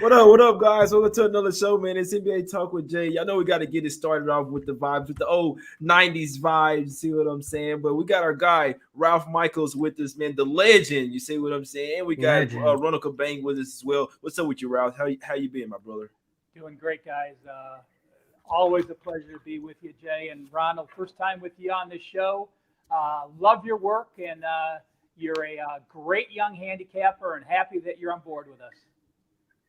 What up, guys? Welcome to another show, man. It's NBA Talk with Jay. Y'all know we got to get it started off with the vibes, with the old 90s vibes, see what I'm saying? But we got our guy, Ralph Michaels, with us, man, the legend, you see what I'm saying? And we got Ronald Cabang with us as well. What's up with you, Ralph? How you been, my brother? Doing great, guys. Always a pleasure to be with you, Jay. And Ronald, first time with you on this show. Love your work, and you're a great young handicapper, and happy that you're on board with us.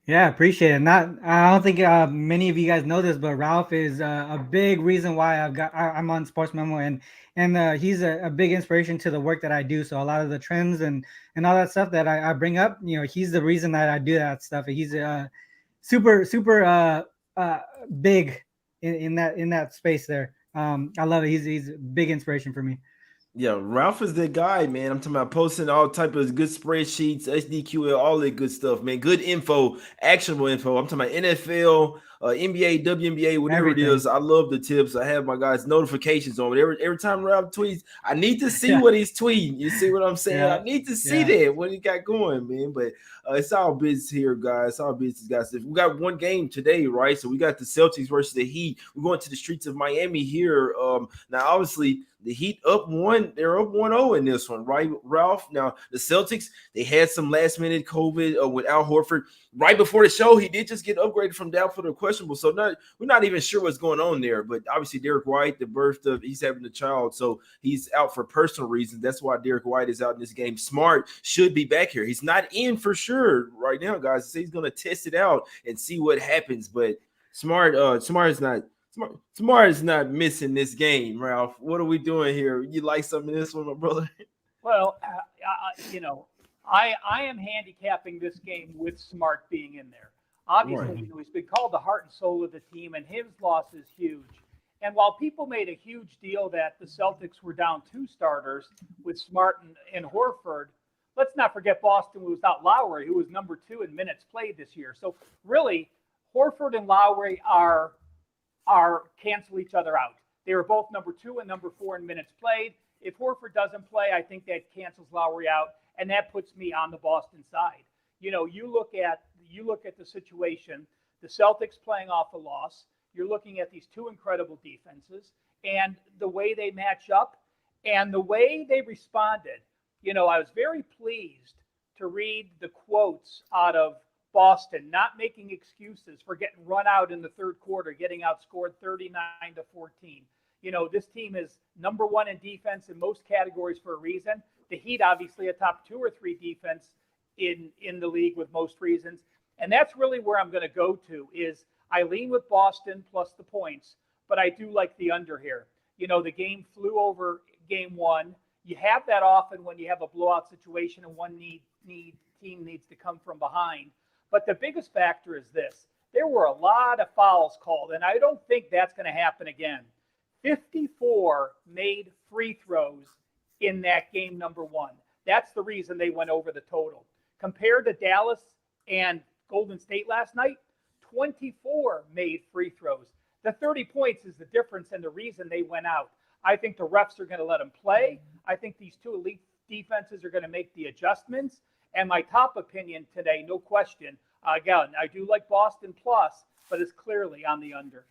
Yeah, appreciate it. I don't think many of you guys know this, but Ralph is a big reason why I'm on Sports Memo, and he's a big inspiration to the work that I do. So a lot of the trends and all that stuff that I bring up, he's the reason that I do that stuff. He's super big in that space there. I love it. He's a big inspiration for me. Yeah, Ralph is the guy, man. I'm talking about posting all type of good spreadsheets, SDQL, all that good stuff, man. Good info, actionable info. I'm talking about NFL, NBA, WNBA, whatever Everything. It is. I love the tips. I have my guys' notifications on. Every time Ralph tweets, I need to see what he's tweeting. You see what I'm saying? I need to see that, what he got going, man. But it's all business here, guys. It's all business, guys. We got one game today, right? So we got the Celtics versus the Heat. We're going to the streets of Miami here. Now, obviously, the Heat up one. They're up 1-0 in this one, right, Ralph? Now, the Celtics, they had some last-minute COVID with Al Horford. Right before the show, he did just get upgraded from doubtful to questionable. So we're not even sure what's going on there. But obviously, Derek White, he's having a child. So he's out for personal reasons. That's why Derek White is out in this game. Smart should be back here. He's not in for sure right now, guys. So he's going to test it out and see what happens. But Smart is not missing this game, Ralph. What are we doing here? You like some of this one, my brother? Well, I am handicapping this game with Smart being in there. Obviously, he's been called the heart and soul of the team, and his loss is huge. And while people made a huge deal that the Celtics were down 2 starters with Smart and Horford, let's not forget Boston was without Lowry, who was number 2 in minutes played this year. So really, Horford and Lowry are cancel each other out. They were both number 2 and number 4 in minutes played. If Horford doesn't play, I think that cancels Lowry out, and that puts me on the Boston side. You look at the situation, the Celtics playing off a loss. You're looking at these 2 incredible defenses and the way they match up and the way they responded. I was very pleased to read the quotes out of Boston, not making excuses for getting run out in the third quarter, getting outscored 39-14. This team is number 1 in defense in most categories for a reason. The Heat, obviously, a top 2 or 3 defense in the league with most reasons. And that's really where I'm going to go to is I lean with Boston plus the points, but I do like the under here. The game flew over game 1. You have that often when you have a blowout situation and one team needs to come from behind. But the biggest factor is this. There were a lot of fouls called, and I don't think that's going to happen again. 54 made free throws in that game number 1. That's the reason they went over the total. Compared to Dallas and Golden State last night, 24 made free throws. The 30 points is the difference and the reason they went out. I think the refs are going to let them play. I think these 2 elite defenses are going to make the adjustments. And my top opinion today, no question, again, I do like Boston plus, but it's clearly on the under.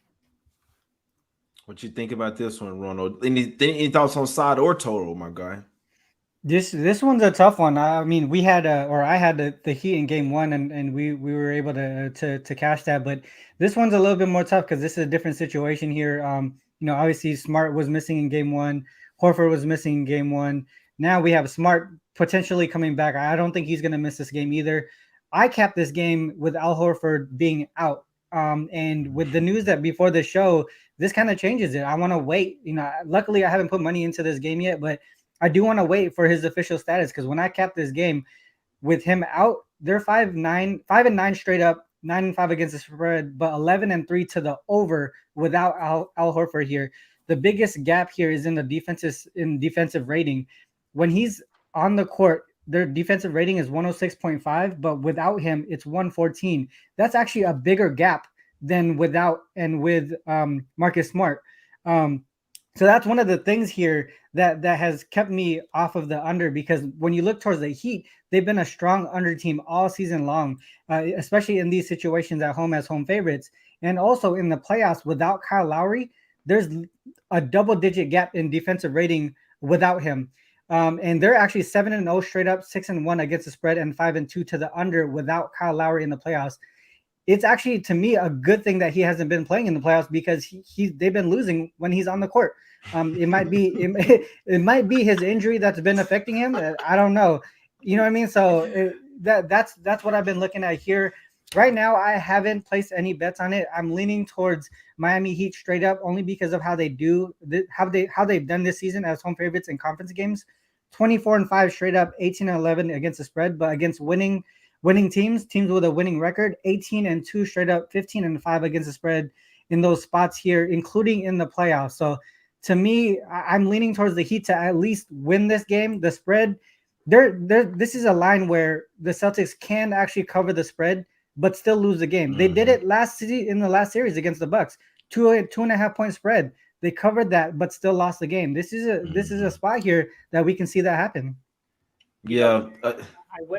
What you think about this one, Ronald? Any thoughts on side or total, my guy? This one's a tough one. I mean, I had the Heat in game 1, and we were able to cash that. But this one's a little bit more tough because this is a different situation here. Obviously Smart was missing in game 1. Horford was missing in game 1. Now we have Smart potentially coming back. I don't think he's going to miss this game either. I capped this game with Al Horford being out. And with the news that before the show, this kind of changes it. I want to wait. Luckily I haven't put money into this game yet, but I do want to wait for his official status because when I capped this game with him out, they're 5-9 straight up, 9-5 against the spread, but 11-3 to the over without Al Horford here. The biggest gap here is in the defensive rating. When he's on the court, their defensive rating is 106.5, but without him, it's 114. That's actually a bigger gap than without and with Marcus Smart. So that's one of the things here that has kept me off of the under, because when you look towards the Heat, they've been a strong under team all season long, especially in these situations at home as home favorites. And also in the playoffs without Kyle Lowry, there's a double-digit gap in defensive rating without him. And they're actually 7-0 straight up, 6-1 against the spread, and 5-2 to the under without Kyle Lowry in the playoffs. It's actually, to me, a good thing that he hasn't been playing in the playoffs, because they've been losing when he's on the court. It might be it might be his injury that's been affecting him. I don't know. You know what I mean? So that's what I've been looking at here. Right now, I haven't placed any bets on it. I'm leaning towards Miami Heat straight up, only because of how they've done this season as home favorites in conference games. 24-5 straight up, 18-11 against the spread, but against winning teams with a winning record, 18-2 straight up, 15-5 against the spread in those spots here, including in the playoffs. So to me, I'm leaning towards the Heat to at least win this game. The spread, this is a line where the Celtics can actually cover the spread but still lose the game. They did it in the last series against the Bucks. 2.5 point spread. They covered that but still lost the game. This is a spot here that we can see that happen. Yeah.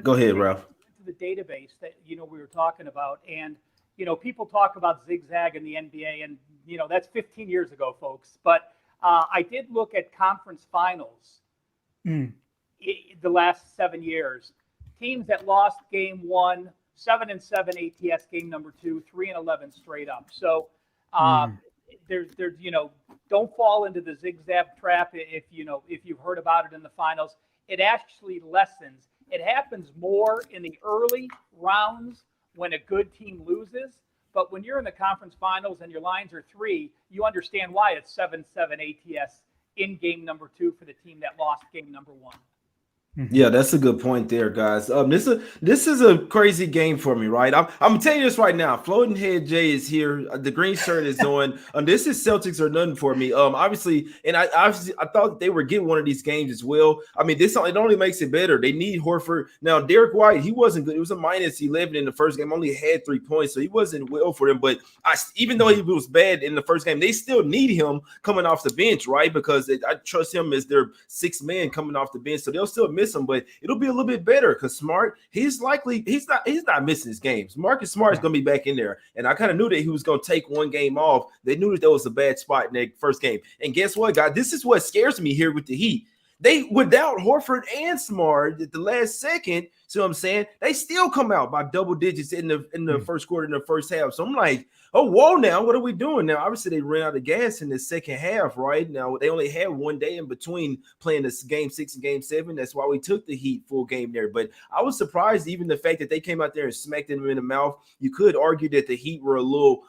Go ahead, Ralph. To the database that we were talking about, and people talk about zigzag in the NBA, and that's 15 years ago, folks. But I did look at conference finals the last 7 years. Teams that lost game 1, 7-7 ATS game number 2, 3-11 straight up. So there's don't fall into the zigzag trap if you've heard about it in the finals. It actually lessens. It happens more in the early rounds when a good team loses. But when you're in the conference finals and your lines are 3, you understand why it's 7-7 ATS in game number 2 for the team that lost game number 1. Yeah, that's a good point there, guys. This is a crazy game for me, right? I'm gonna tell you this right now. Floating Head Jay is here. The green shirt is on. This is Celtics or nothing for me. Obviously, and I thought they were getting one of these games as well. I mean, it only makes it better. They need Horford now. Derek White, he wasn't good. It was a -11 in the first game. Only had 3 points, so he wasn't well for them. But even though he was bad in the first game, they still need him coming off the bench, right? Because I trust him as their 6th man coming off the bench, so they'll still miss him, but it'll be a little bit better because Smart, he's not missing his games. Marcus Smart is going to be back in there, and I kind of knew that he was going to take one game off. They knew that was a bad spot in that first game, and guess what, guys? This is what scares me here with the Heat. They, without Horford and Smart at the last second, see what I'm saying? They still come out by double digits in the first quarter, in the first half. So I'm like, oh, whoa, now what are we doing now? Obviously, they ran out of gas in the second half, right? Now, they only had one day in between playing this game 6 and game 7. That's why we took the Heat full game there. But I was surprised, even the fact that they came out there and smacked them in the mouth. You could argue that the Heat were a little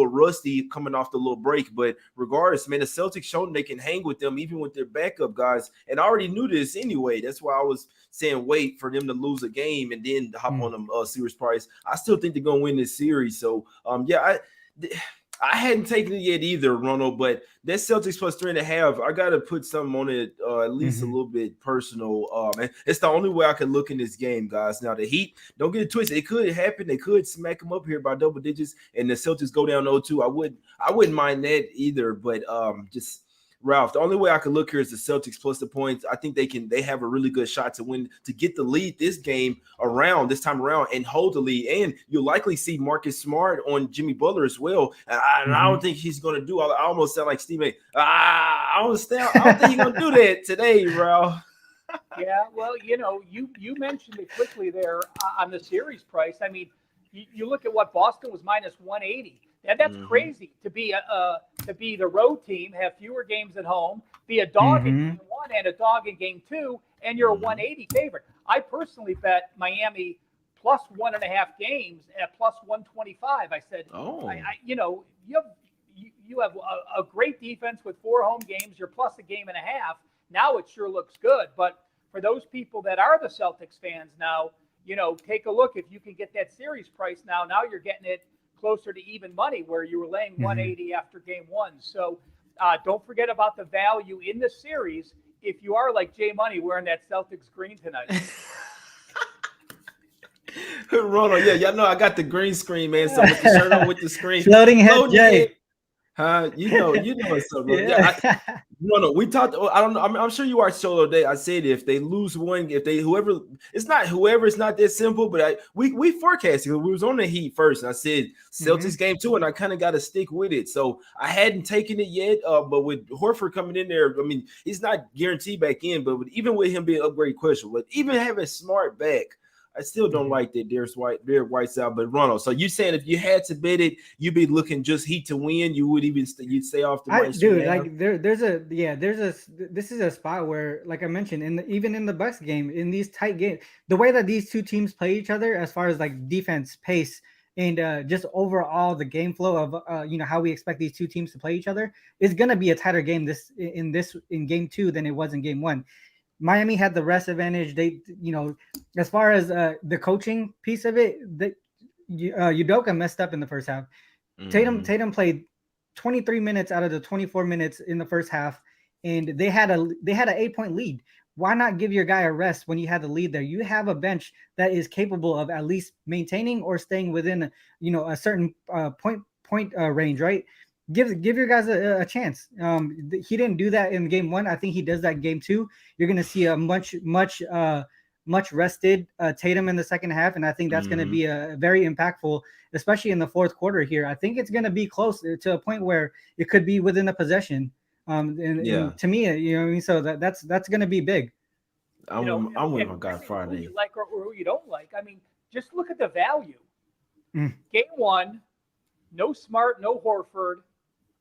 rusty coming off the little break. But regardless, man, the Celtics showed them they can hang with them, even with their backup guys. And I already knew this anyway. That's why I was saying wait for them to lose a game and then hop on them series price. I still think they're going to win this series. So, yeah, I hadn't taken it yet either, Ronald, but that Celtics plus 3.5, I got to put something on it, at least a little bit personal. And it's the only way I can look in this game, guys. Now, the Heat, don't get it twisted. It could happen. They could smack them up here by double digits, and the Celtics go down 0-2. I wouldn't mind that either, but just – Ralph, the only way I can look here is the Celtics plus the points. I think they have a really good shot to win, to get the lead this time around and hold the lead. And you'll likely see Marcus Smart on Jimmy Butler as well. And I don't think he's going to do. I almost sound like Steve. I don't think he's going to do that today, Ralph. Yeah, well, you mentioned it quickly there on the series price. I mean, you look at what Boston was -180. That's crazy to be the road team, have fewer games at home, be a dog in game 1 and a dog in game 2, and you're a 180 favorite. I personally bet Miami plus 1.5 games at plus 125. I said, you have a great defense with 4 home games. You're plus a game and a half. Now it sure looks good. But for those people that are the Celtics fans now, take a look. If you can get that series price now you're getting it closer to even money where you were laying 180 after game 1. So don't forget about the value in the series if you are like Jay Money wearing that Celtics green tonight. Ronald, yeah, y'all know I got the green screen, man. So with the shirt on with the screen. Floating Head Jay. Huh? You know what's up, bro. Yeah, Yeah. no. We talked. I don't know. I'm sure you watched Solo Day. I said if they lose one, if they whoever, it's not that simple. But we forecasted. We was on the Heat first, and I said Celtics game 2, and I kind of got to stick with it. So I hadn't taken it yet. But with Horford coming in there, I mean, he's not guaranteed back in. But even with him being upgrade question, but even having Smart back, I still don't like that Derek White's out. But Ronald, so you saying if you had to bet it, you'd be looking just Heat to win, you would even you'd stay off the minus Dude, 3.5? like this is a spot where, like I mentioned, even in the Bucks game, in these tight games, the way that these two teams play each other, as far as like defense, pace, and just overall the game flow of how we expect these two teams to play each other, is gonna be a tighter game in game 2 than it was in game 1. Miami had the rest advantage. They, as far as the coaching piece of it, Udoka messed up in the first half. Tatum played 23 minutes out of the 24 minutes in the first half, and they had an 8-point lead. Why not give your guy a rest when you had the lead there? You have a bench that is capable of at least maintaining or staying within a certain point range, right? Give your guys a chance. He didn't do that in game 1. I think he does that in game 2. You're going to see a much rested Tatum in the second half, and I think that's going to be a very impactful, especially in the fourth quarter here. I think it's going to be close to a point where it could be within a possession. And to me, you know what I mean. So that's going to be big. I'm with my guy Friday. Who you like or who you don't like. I mean, just look at the value. Game 1, no Smart, no Horford.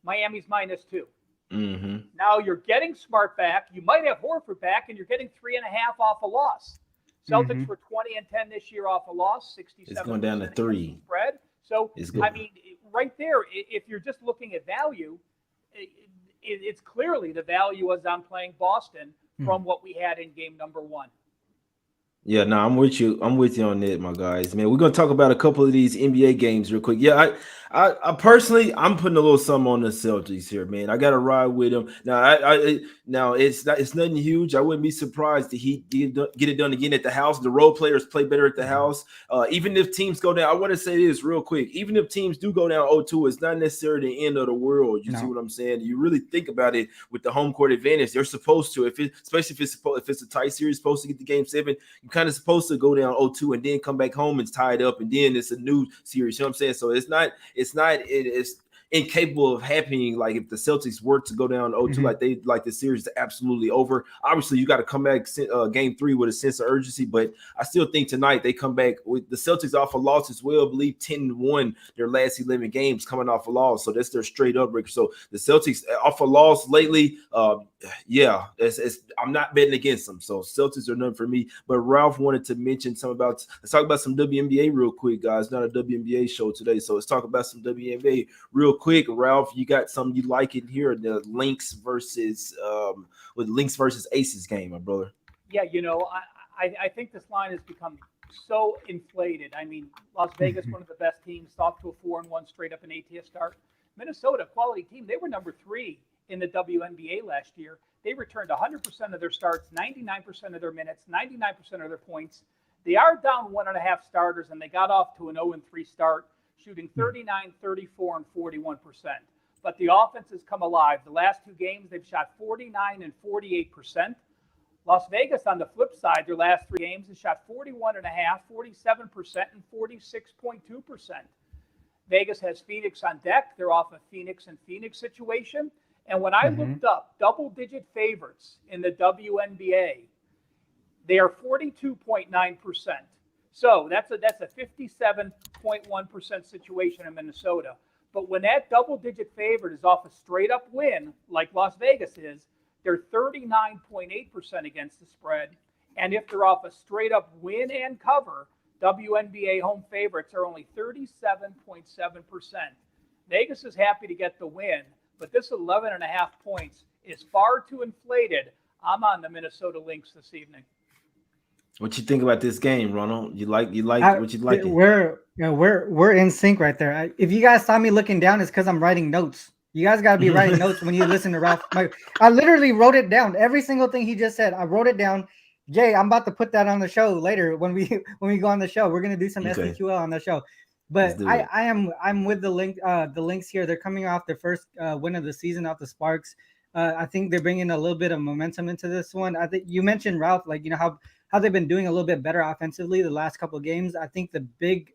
Miami's -2. Now you're getting Smart back. You might have Horford back, and you're getting 3.5 off a loss. Celtics were 20-10 this year off a loss, 67%. It's going down to 3 spread. So I mean, right there, if you're just looking at value, it's clearly the value was on playing Boston from what we had in game number 1. Yeah, no, I'm with you. I'm with you on that, my guys. Man, we're gonna talk about a couple of these NBA games real quick. Yeah, I personally, I'm putting a little something on the Celtics here, man. I got to ride with them. Now, it's nothing huge. I wouldn't be surprised the Heat get it done again at the house. The role players play better at the house. Even if teams go down, I want to say this real quick. Even if teams do go down 0-2, it's not necessarily the end of the world. You see what I'm saying? You really think about it with the home court advantage. They're supposed to, especially if it's a tight series, supposed to get to game 7. You kind of supposed to go down 0-2 and then come back home and tie it up, and then it's a new series. You know what I'm saying? So it's incapable of happening. Like if the Celtics were to go down 0-2, like the series is absolutely over. Obviously, you got to come back game 3 with a sense of urgency, but I still think tonight they come back with the Celtics off a loss as well. I believe 10-1 their last 11 games coming off a loss, so that's their straight up record. So the Celtics off a loss lately, I'm not betting against them. So Celtics are none for me. But Ralph wanted to mention something about. Let's talk about some WNBA real quick, guys. Not a WNBA show today, so let's talk about some WNBA real quick. Ralph, you got something you like in here? The Lynx versus Aces game, my brother. Yeah, I think this line has become so inflated. I mean, Las Vegas, one of the best teams, off to a 4-1 straight up in ATS start. Minnesota, quality team. They were number 3 in the WNBA last year. They returned 100% of their starts, 99% of their minutes, 99% of their points. They are down 1.5 starters, and they got off to an 0-3 start, shooting 39, 34, and 41%. But the offense has come alive. The last 2 games, they've shot 49 and 48%. Las Vegas, on the flip side, their last 3 games, has shot 41.5, 47%, and 46.2%. Vegas has Phoenix on deck. They're off a Phoenix and Phoenix situation. And when I looked up double-digit favorites in the WNBA, they are 42.9%. So that's a 57.1% situation in Minnesota. But when that double-digit favorite is off a straight-up win, like Las Vegas is, they're 39.8% against the spread. And if they're off a straight-up win and cover, WNBA home favorites are only 37.7%. Vegas is happy to get the win, but this 11.5 points is far too inflated. I'm on the Minnesota Lynx this evening. What you think about this game, Ronald? You like what you like? We're in sync right there. If you guys saw me looking down, it's because I'm writing notes. You guys gotta be writing notes when you listen to Ralph. I literally wrote it down. Every single thing he just said, I wrote it down. Jay, I'm about to put that on the show later when we go on the show. We're gonna do some SDQL on the show. But do it. I'm with the Lynx here. They're coming off their first win of the season off the Sparks. I think they're bringing a little bit of momentum into this one. I think you mentioned Ralph, like how they've been doing a little bit better offensively the last couple of games. I think the big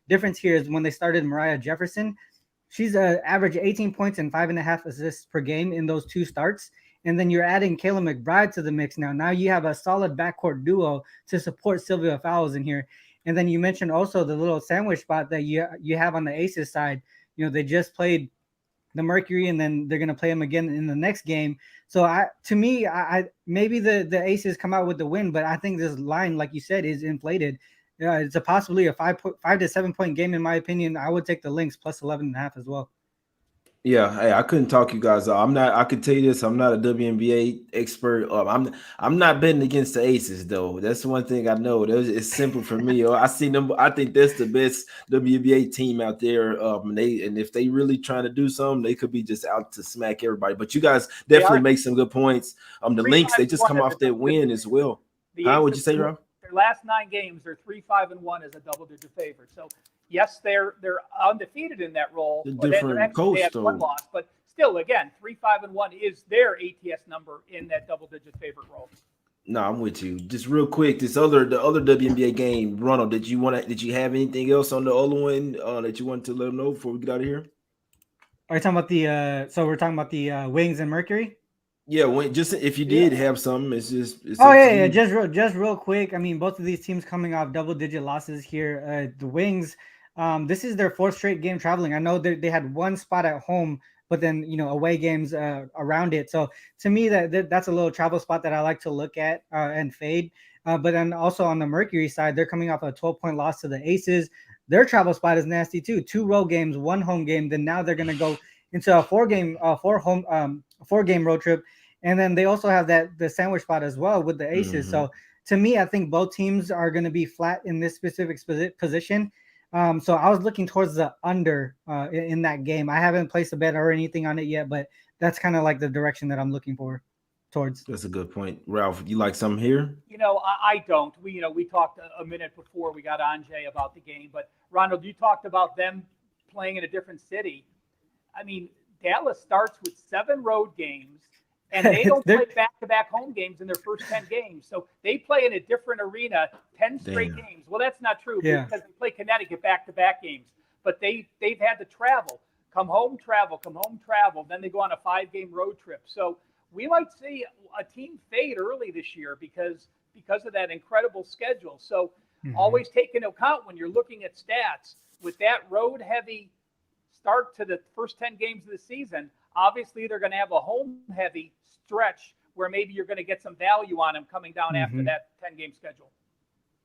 difference here is when they started Mariah Jefferson. She's averaged 18 points and 5.5 assists per game in those two starts. And then you're adding Kayla McBride to the mix now. Now you have a solid backcourt duo to support Sylvia Fowles in here. And then you mentioned also the little sandwich spot that you have on the Aces side. They just played the Mercury, and then they're gonna play them again in the next game. So to me, maybe the Aces come out with the win, but I think this line, like you said, is inflated. It's possibly a 5 to 7 point game in my opinion. I would take the Lynx plus 11.5 as well. Yeah, hey, I couldn't talk you guys off. I'm not. I could tell you this. I'm not a WNBA expert. I'm not betting against the Aces though. That's one thing I know. It's simple for me. I see them. I think that's the best WNBA team out there. And if they really trying to do something, they could be just out to smack everybody. But you guys definitely make some good points. The Lynx, they just come off that win as well. How would you say, Rob? Their last 9 games, they're 3-5-1 as a double-digit favorite. So yes, they're undefeated in that role. Different coast, they had one loss, but still, again, 3-5-1 is their ATS number in that double-digit favorite role. No, I'm with you. Just real quick, the other WNBA game, Ronald. Did you have anything else on the other one that you wanted to let them know before we get out of here? Are you talking about the? So we're talking about the Wings and Mercury. Yeah, just if you did have something, it's just real quick. I mean, both of these teams coming off double-digit losses here. The Wings, this is their 4th straight game traveling. I know they had one spot at home, but then away games around it. So to me, that's a little travel spot that I like to look at and fade. But then also on the Mercury side, they're coming off a 12-point loss to the Aces. Their travel spot is nasty too. 2 road games, 1 home game. Then now they're gonna go into a 4-game road trip. And then they also have the sandwich spot as well with the Aces. So to me, I think both teams are going to be flat in this specific position. So I was looking towards the under in that game. I haven't placed a bet or anything on it yet, but that's kind of like the direction that I'm looking towards. That's a good point. Ralph, you like something here? I don't. We talked a minute before we got on, Jay, about the game. But Ronald, you talked about them playing in a different city. I mean, Dallas starts with 7 road games. And they don't play back-to-back home games in their first 10 games. So they play in a different arena 10 straight games. Well, that's not true because they play Connecticut back-to-back games. But they've had to travel, come home, travel. Then they go on a 5-game road trip. So we might see a team fade early this year because of that incredible schedule. So always take into account when you're looking at stats, with that road-heavy start to the first 10 games of the season, obviously they're going to have a home-heavy stretch where maybe you're going to get some value on them coming down after that 10-game schedule.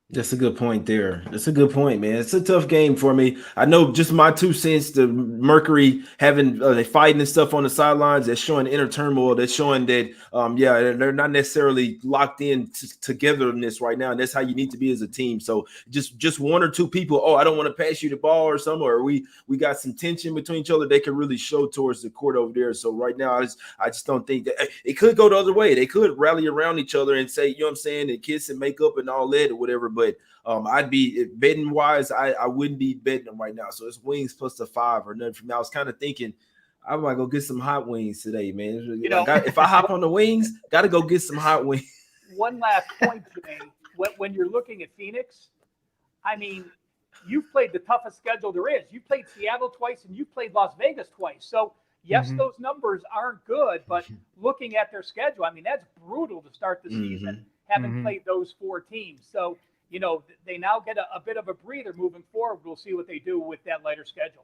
That's a good point there. That's a good point, man. It's a tough game for me. I know just my 2 cents, the Mercury having they fighting and stuff on the sidelines, that's showing inner turmoil. That's showing that, they're not necessarily locked in togetherness right now. And that's how you need to be as a team. So just 1 or 2 people, I don't want to pass you the ball or something, or we got some tension between each other. They can really show towards the court over there. So right now, I just don't think that it could go the other way. They could rally around each other and say, you know what I'm saying, and kiss and make up and all that or whatever. But I'd be betting wise, I wouldn't be betting them right now. So it's Wings plus the 5 or nothing from now. I was kind of thinking I might go get some hot wings today, man. If I hop on the Wings, got to go get some hot wings. One last point, Jay. When you're looking at Phoenix, I mean, you've played the toughest schedule there is. You played Seattle twice and you played Las Vegas twice. So yes, those numbers aren't good, but looking at their schedule, I mean, that's brutal to start the season, having played those 4 teams. So they now get a bit of a breather moving forward. We'll see what they do with that lighter schedule.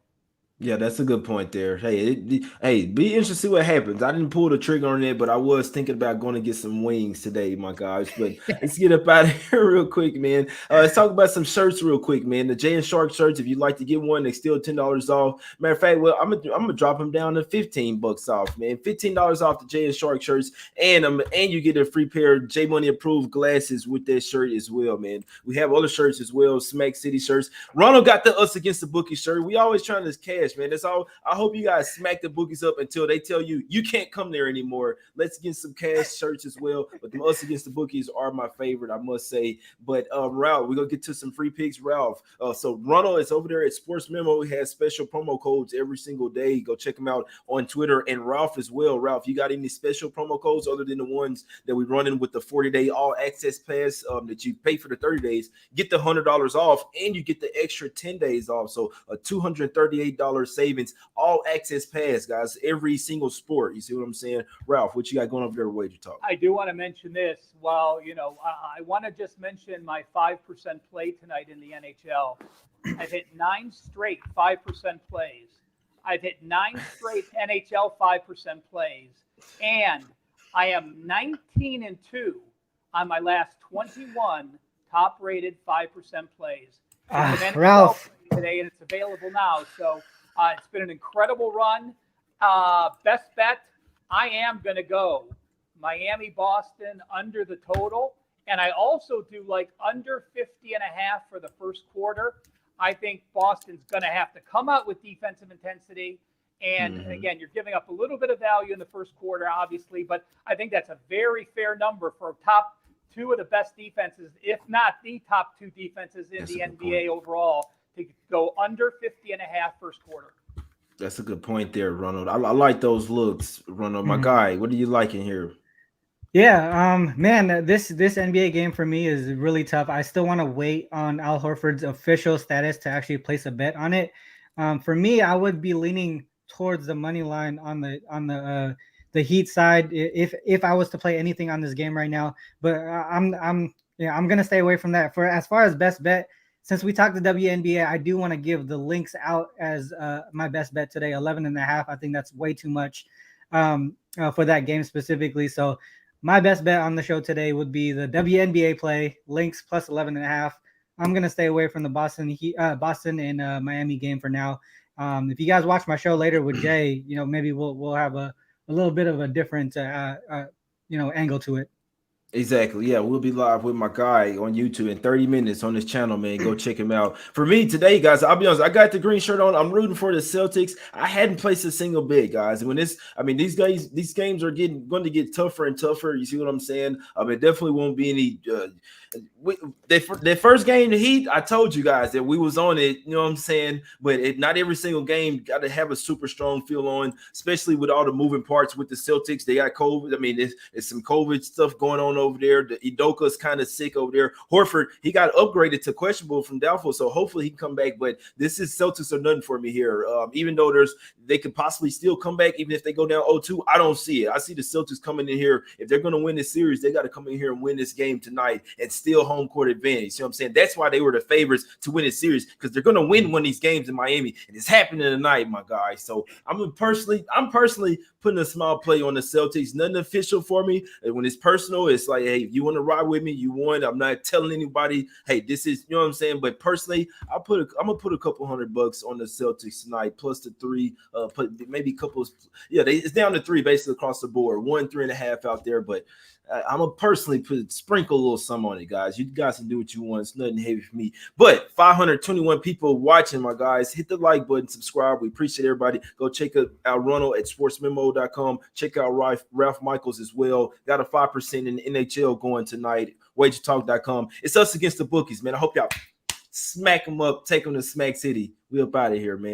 Yeah, that's a good point there. Hey, be interested to see what happens. I didn't pull the trigger on it, but I was thinking about going to get some wings today, my gosh. But let's get up out of here real quick, man. Let's talk about some shirts real quick, man. The Jay and Shark shirts, if you'd like to get one, they still $10 off. Matter of fact, well, I'm gonna drop them down to $15 off, man. $15 off the Jay and Shark shirts, and you get a free pair of J Money approved glasses with that shirt as well, man. We have other shirts as well, Smack City shirts. Ronald got the Us Against the Bookie shirt. We always trying to cash cash, man. That's all. I hope you guys smack the bookies up until they tell you can't come there anymore. Let's get some cash shirts as well. But the Us Against the Bookies are my favorite, I must say. But Ralph, we're gonna get to some free picks, Ralph. So Ronald is over there at Sports Memo. He has special promo codes every single day. Go check him out on Twitter, and Ralph as well. Ralph, you got any special promo codes other than the ones that we running with the 40-day all access pass that you pay for the 30 days? Get the $100 off, and you get the extra 10 days off. So a $238 savings, all access pass, guys. Every single sport. You see what I'm saying, Ralph? What you got going over there with Wager Talk? I do want to mention this. Well, I want to just mention my 5% play tonight in the NHL. I've hit 9 straight 5% plays. I've hit 9 straight NHL 5% plays, and I am 19-2 on my last 21 top-rated 5% plays. Ralph today, and it's available now. So it's been an incredible run. Best bet, I am going to go Miami-Boston under the total, and I also do like under 50.5 for the first quarter. I think Boston's going to have to come out with defensive intensity. And again, you're giving up a little bit of value in the first quarter, obviously, but I think that's a very fair number for top 2 of the best defenses, if not the top 2 defenses in the NBA overall, to go under 50.5 first quarter. That's a good point there, Ronald. I like those looks, Ronald. My guy, what do you like in here? Yeah, man, this NBA game for me is really tough. I still want to wait on Al Horford's official status to actually place a bet on it. For me, I would be leaning towards the money line on the Heat side if I was to play anything on this game right now. But I'm gonna stay away from that. For as far as best bet, since we talked to WNBA, I do want to give the links out as my best bet today, 11.5. I think that's way too much for that game specifically. So my best bet on the show today would be the WNBA play, links plus 11.5. I'm gonna stay away from the Boston and Miami game for now. If you guys watch my show later with Jay, maybe we'll have a little bit of a different angle to it. Exactly. Yeah, we'll be live with my guy on YouTube in 30 minutes on this channel, man. Go check him out. For me today, guys, I'll be honest, I got the green shirt on. I'm rooting for the Celtics. I hadn't placed a single bet, guys. And these games are going to get tougher and tougher. You see what I'm saying? It definitely won't be any their first game, the Heat, I told you guys that we was on it, you know what I'm saying? But not every single game got to have a super strong feel on, especially with all the moving parts with the Celtics. They got COVID. I mean, there's some COVID stuff going on over there. The Udoka's kind of sick over there. Horford, he got upgraded to questionable from doubtful, so hopefully he can come back. But this is Celtics or nothing for me here. Even though they could possibly still come back, even if they go down 0-2, I don't see it. I see the Celtics coming in here. If they're going to win this series, they got to come in here and win this game tonight and still home court advantage. You know what I'm saying? That's why they were the favorites to win this series, because they're going to win one of these games in Miami, and it's happening tonight, my guy. So I'm personally putting a small play on the Celtics. Nothing official for me. And when it's personal, it's like, hey, if you want to ride with me, you won. I'm not telling anybody, hey, this is, you know what I'm saying? But personally, I'm gonna put a couple $100 on the Celtics tonight, plus the 3, put maybe a couple. Yeah, it's down to 3 basically across the board. 1, 3.5 out there, but I'm gonna personally sprinkle a little some on it, guys. You guys can do what you want. It's nothing heavy for me. But 521 people watching, my guys. Hit the like button, subscribe. We appreciate everybody. Go check out Ronald at sportsmemo.com. Check out Ralph Michaels as well. Got a 5% in the NHL going tonight. WagerTalk.com. It's us against the bookies, man. I hope y'all smack them up, take them to Smack City. We up out of here, man.